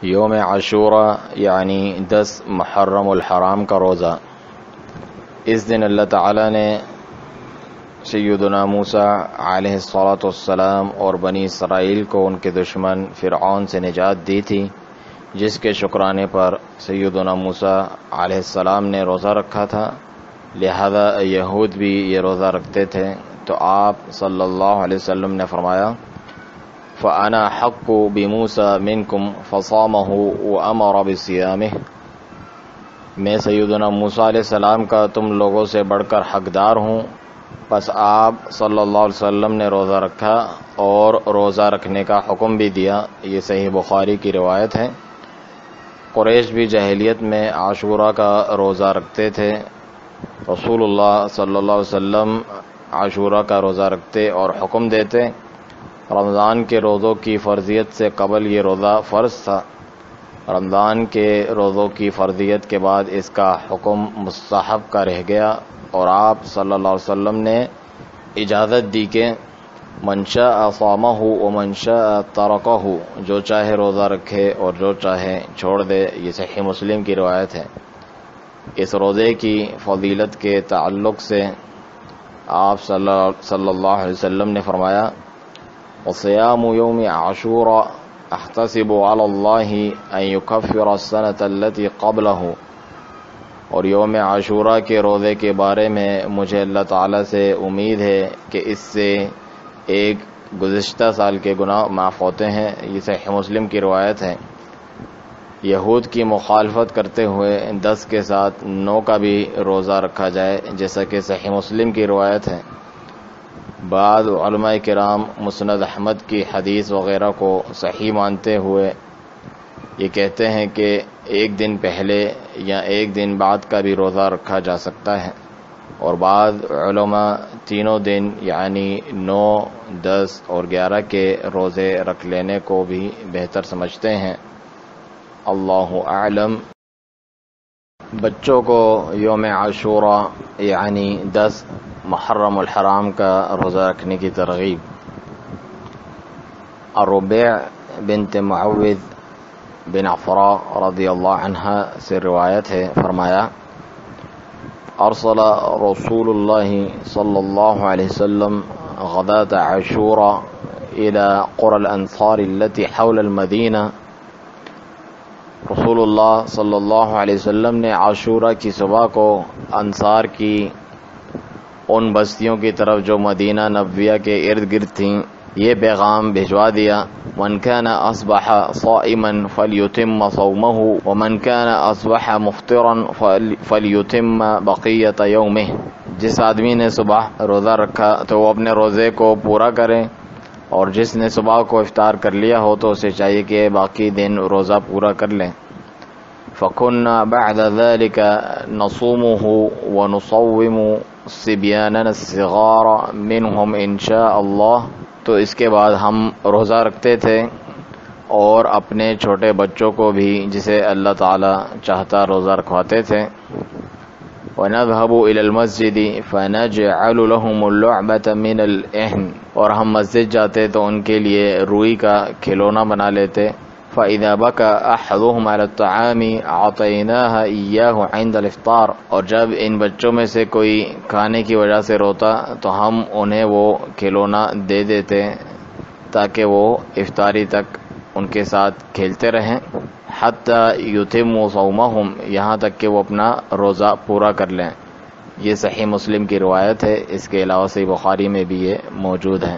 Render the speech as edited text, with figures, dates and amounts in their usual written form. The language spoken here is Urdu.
یوم عاشوراء یعنی 10 محرم الحرام کا روزہ۔ اس دن اللہ تعالی نے سیدنا موسیٰ علیہ السلام اور بنی اسرائیل کو ان کے دشمن فرعون سے نجات دی تھی، جس کے شکرانے پر سیدنا موسیٰ علیہ السلام نے روزہ رکھا تھا، لہذا یہود بھی یہ روزہ رکھتے تھے۔ تو آپ صلی اللہ علیہ وسلم نے فرمایا فَأَنَا حَقُّ بِمُوسَىٰ مِنْكُمْ فَصَامَهُ وَأَمَرَ بِصِيَامِهِ، میں سیدنا موسیٰ علیہ السلام کا تم لوگوں سے بڑھ کر حقدار ہوں، پس آپ صلی اللہ علیہ وسلم نے روزہ رکھا اور روزہ رکھنے کا حکم بھی دیا۔ یہ صحیح بخاری کی روایت ہے۔ قریش بھی جاہلیت میں عاشوراء کا روزہ رکھتے تھے۔ رسول اللہ صلی اللہ علیہ وسلم عاشوراء کا روزہ رکھتے اور حکم دیتے۔ رمضان کے روزوں کی فرضیت سے قبل یہ روزہ فرض تھا، رمضان کے روزوں کی فرضیت کے بعد اس کا حکم مستحب کا رہ گیا، اور آپ صلی اللہ علیہ وسلم نے اجازت دی کہ من شاء صامہ ومن شاء ترکہ، جو چاہے روزہ رکھے اور جو چاہے چھوڑ دے۔ یہ صحیح مسلم کی روایت ہے۔ اس روزے کی فضیلت کے تعلق سے آپ صلی اللہ علیہ وسلم نے فرمایا وصيام يوم عاشوراء احتسب على الله ان يكفر السنة التي قبله، اور یوم عاشوراء کے روزے کے بارے میں مجھے اللہ تعالی سے امید ہے کہ اس سے ایک گزشتہ سال کے گناہ معاف ہوتے ہیں۔ یہ صحیح مسلم کی روایت ہے۔ یہود کی مخالفت کرتے ہوئے 10 کے ساتھ 9 کا بھی روزہ رکھا جائے، جیسا کہ صحیح مسلم کی روایت ہے۔ بعض علماء کرام مسند احمد کی حدیث وغیرہ کو صحیح مانتے ہوئے یہ کہتے ہیں کہ ایک دن پہلے یا ایک دن بعد کا بھی روزہ رکھا جا سکتا ہے، اور بعض علماء تینوں دن یعنی 9، 10 اور 11 کے روزے رکھ لینے کو بھی بہتر سمجھتے ہیں۔ اللہ اعلم۔ بچوں کو یوم عاشوراء یعنی 10 محرم الحرام کا روزہ رکھنے کی ترغیب۔ الربیع بنت معوذ بن عفراء رضی اللہ عنہ سے روایت ہے، فرمایا ارسل رسول اللہ صلی اللہ علیہ وسلم غداة عاشوراء الى قرى الانصار التي حول المدینہ، رسول اللہ صلی اللہ علیہ وسلم نے عاشوراء کی صبح کو انصار کی ان بستیوں کی طرف جو مدینہ نبویہ کے ارد گرد تھیں یہ پیغام بھجوا دیا من كان اصبح صائما فليتم صومه ومن كان اصبح مفطرا فليتم بقية يومه، جس آدمی نے صبح روزہ رکھا تو وہ اپنے روزے کو پورا کرے، اور جس نے صبح کو افطار کر لیا ہو تو اسے چاہیے کہ باقی دن روزہ پورا کر لیں۔ فَكُنَّا بَعْدَ ذَلِكَ نَصُومُهُ وَنُصَوِّمُ صِبْيَانَنَا الصِّغَارَ مِنْهُمْ إِنْ شَاءَ اللَّهُ، تو اس کے بعد ہم روزہ رکھتے تھے اور اپنے چھوٹے بچوں کو بھی جسے اللہ تعالی چاہتا روزہ رکھواتے تھے۔ وَنَذْهَبُ إِلَى الْمَسْجِدِ فَنَجْعَلُ لَهُمُ اللُّعْبَةَ مِنَ الْإِحْنِ، اور ہم مسجد جاتے تو ان کے لیے روئی کا کھلونا بنا لیتے۔ فَإِذَا بَكَى أَحَدُهُمْ عَلَى الطَّعَامِ أَعْطَيْنَاهَا إِيَّاهُ عِنْدَ الْإِفْطَارِ، اور جب ان بچوں میں سے کوئی کھانے کی وجہ سے روتا تو ہم انہیں وہ کھلونا دے دیتے تاکہ وہ افطاری تک ان کے ساتھ کھیلتے رہیں، حَتَّى يُتِمُّوا صَوْمَهُمْ، یہاں تک کہ وہ اپنا روزہ پورا کر لیں۔ یہ صحیح مسلم کی روایت ہے، اس کے علاوہ صحیح بخاری میں بھی یہ موجود ہے۔